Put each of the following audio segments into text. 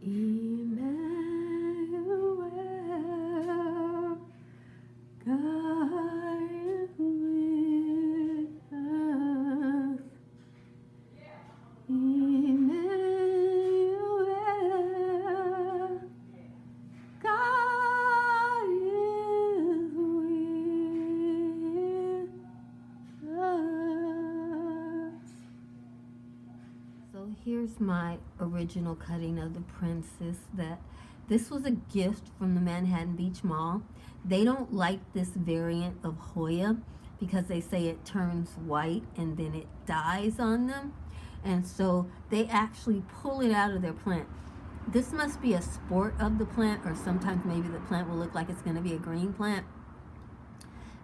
Emmanuel, God is with us. Emmanuel, God is with us. So here's my original cutting of the princess. This was a gift from the Manhattan Beach Mall. They don't like this variant of Hoya because they say it turns white and then it dies on them. And so they actually pull it out of their plant. This must be a sport of the plant, or sometimes maybe the plant will look like it's going to be a green plant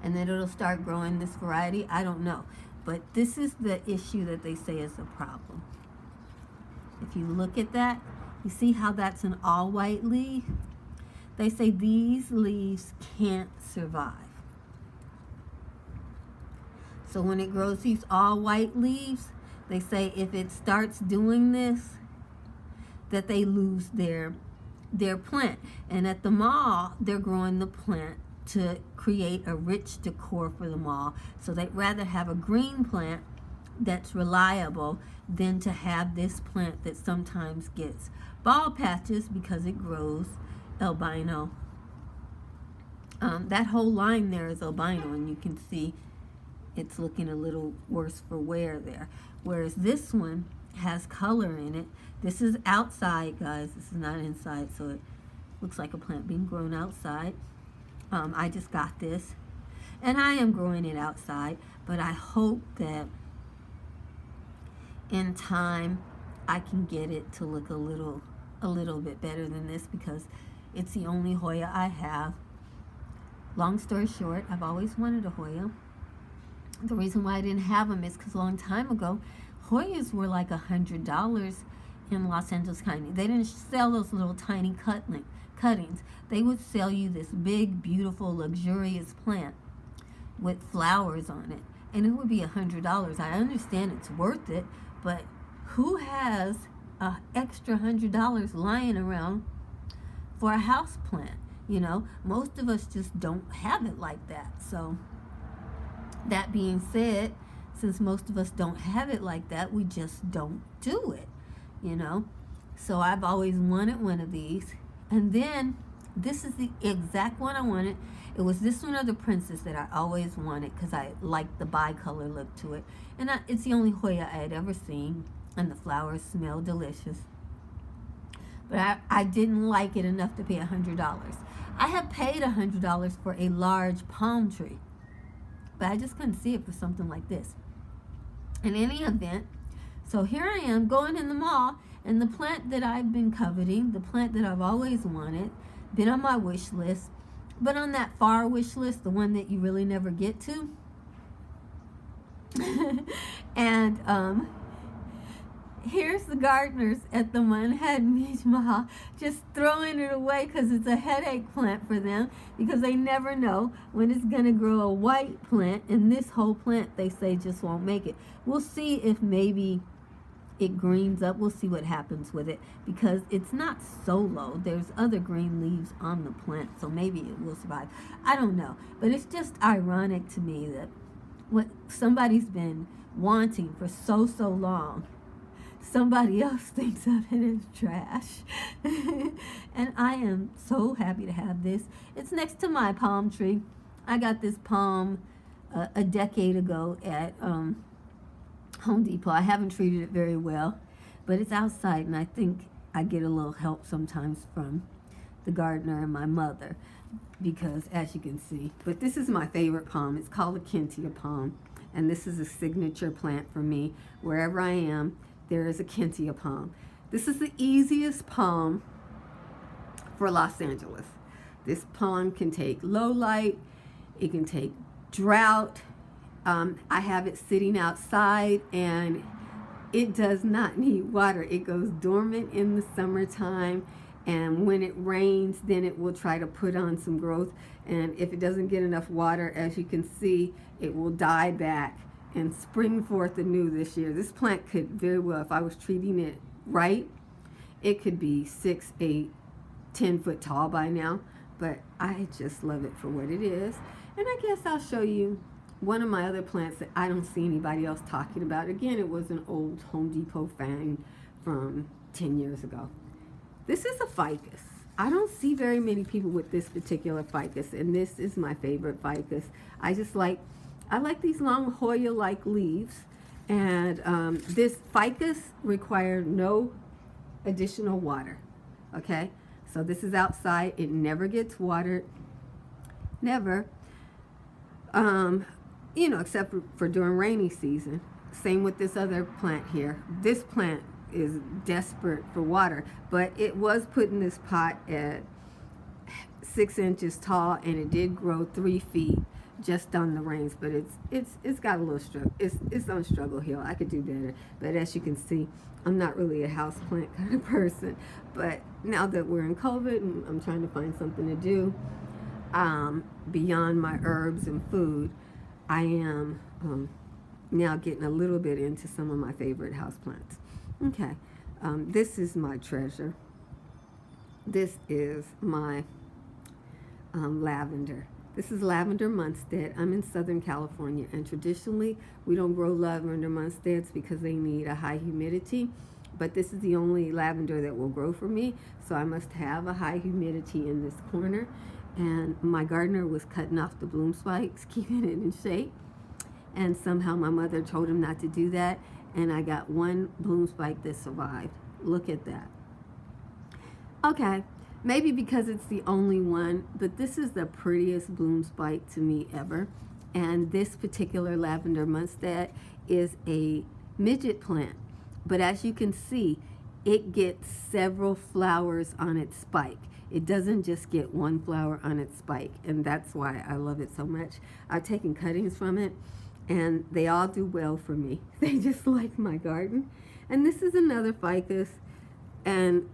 and then it'll start growing this variety. I don't know. But this is the issue that they say is the problem. If you look at that, you see how that's an all white leaf? They say these leaves can't survive. So when it grows these all white leaves, they say if it starts doing this, that they lose their plant. And at the mall, they're growing the plant to create a rich decor for the mall. So they'd rather have a green plant that's reliable than to have this plant that sometimes gets bald patches because it grows albino. That whole line there is albino, and you can see it's looking a little worse for wear there. Whereas this one has color in it. This is outside, guys. This is not inside, so it looks like a plant being grown outside. I just got this, and I am growing it outside, but I hope that in time I can get it to look a little bit better than this, because it's the only Hoya I have. Long story short, I've always wanted a Hoya. The reason why I didn't have them is because a long time ago, Hoyas were like $100 in Los Angeles County. They didn't sell those little tiny cuttings. They would sell you this big, beautiful, luxurious plant with flowers on it, and it would be $100. I understand it's worth it, but who has an extra $100 lying around for a house plant? You know, most of us just don't have it like that. So that being said, since most of us don't have it like that, we just don't do it, you know. So I've always wanted one of these, and then this is the exact one I wanted. It was this one or the princess that I always wanted because I liked the bicolor look to it, and it's the only Hoya I had ever seen, and the flowers smell delicious. But I didn't like it enough to pay $100. I have paid $100 for a large palm tree, but I just couldn't see it for something like this. In any event, so here I am going in the mall, and the plant that I've been coveting, the plant that I've always wanted, been on my wish list, but on that far wish list, the one that you really never get to. And here's the gardeners at the Manhattan Beach Mall just throwing it away because it's a headache plant for them, because they never know when it's going to grow a white plant, and this whole plant, they say, just won't make it. We'll see if maybe it greens up. We'll see what happens with it, because it's not solo. There's other green leaves on the plant, so maybe it will survive. I don't know, but it's just ironic to me that what somebody's been wanting for so long, somebody else thinks of it as trash. And I am so happy to have this. It's next to my palm tree. I got this palm a decade ago at Home Depot. I haven't treated it very well, but it's outside, and I think I get a little help sometimes from the gardener and my mother, because as you can see, but this is my favorite palm. It's called a Kentia palm, and this is a signature plant for me. Wherever I am, there is a Kentia palm. This is the easiest palm for Los Angeles. This palm can take low light, it can take drought. I have it sitting outside, and it does not need water. It goes dormant in the summertime, and when it rains, then it will try to put on some growth, and if it doesn't get enough water, as you can see, it will die back and spring forth anew this year. This plant could very well, if I was treating it right, It could be 6, 8, 10 foot tall by now, but I just love it for what it is. And I guess I'll show you one of my other plants that I don't see anybody else talking about. Again, it was an old Home Depot find from 10 years ago. This is a ficus. I don't see very many people with this particular ficus, and this is my favorite ficus. I like these long Hoya-like leaves, and this ficus required no additional water, okay? So this is outside. It never gets watered, never, you know, except for during rainy season. Same with this other plant here. This plant is desperate for water, but it was put in this pot at 6 inches tall, and it did grow 3 feet just on the rains, but it's got a little struggle. It's on struggle hill. I could do better, but as you can see, I'm not really a house plant kind of person. But now that we're in COVID and I'm trying to find something to do beyond my herbs and food, I am now getting a little bit into some of my favorite house plants. Okay, this is my treasure. This is my lavender. This is lavender munstead. I'm in Southern California, and traditionally we don't grow lavender munsteads because they need a high humidity, but this is the only lavender that will grow for me, so I must have a high humidity in this corner. And my gardener was cutting off the bloom spikes, keeping it in shape, and somehow my mother told him not to do that, and I got one bloom spike that survived. Look at that. Okay, maybe because it's the only one, but this is the prettiest bloom spike to me ever. And this particular lavender munstead is a midget plant, but as you can see, it gets several flowers on its spike. It doesn't just get one flower on its spike, and that's why I love it so much. I've taken cuttings from it, and they all do well for me. They just like my garden. And this is another ficus, and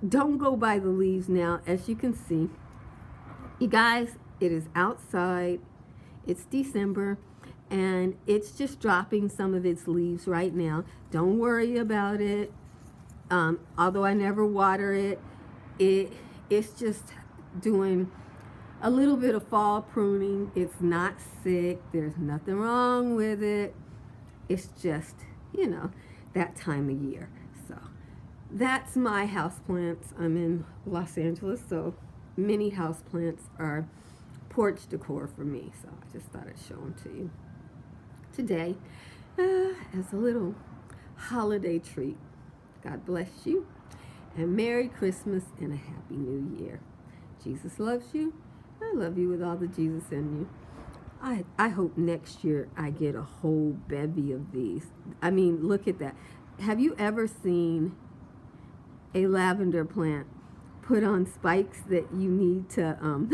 don't go by the leaves now. As you can see, you guys, it is outside. It's December, and it's just dropping some of its leaves right now. Don't worry about it. Although I never water it, it's just doing a little bit of fall pruning. It's not sick. There's nothing wrong with it. It's just, you know, that time of year. So that's my houseplants. I'm in Los Angeles, so many houseplants are porch decor for me. So I just thought I'd show them to you today as a little holiday treat. God bless you, and Merry Christmas and a Happy New Year. Jesus loves you. I love you with all the Jesus in you. I hope next year I get a whole bevy of these. I mean, look at that. Have you ever seen a lavender plant put on spikes that you need to,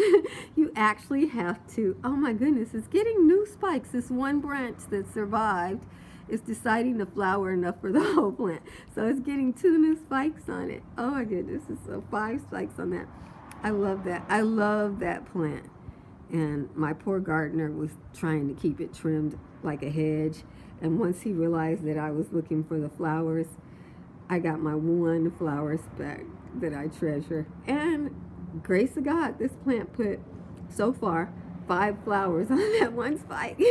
you actually have to, oh my goodness, it's getting new spikes. This one branch that survived is deciding to flower enough for the whole plant. So it's getting 2 new spikes on it. Oh my goodness, so 5 spikes on that. I love that. I love that plant. And my poor gardener was trying to keep it trimmed like a hedge. And once he realized that I was looking for the flowers, I got my one flower speck that I treasure. And grace of God, this plant put, so far, 5 flowers on that one spike.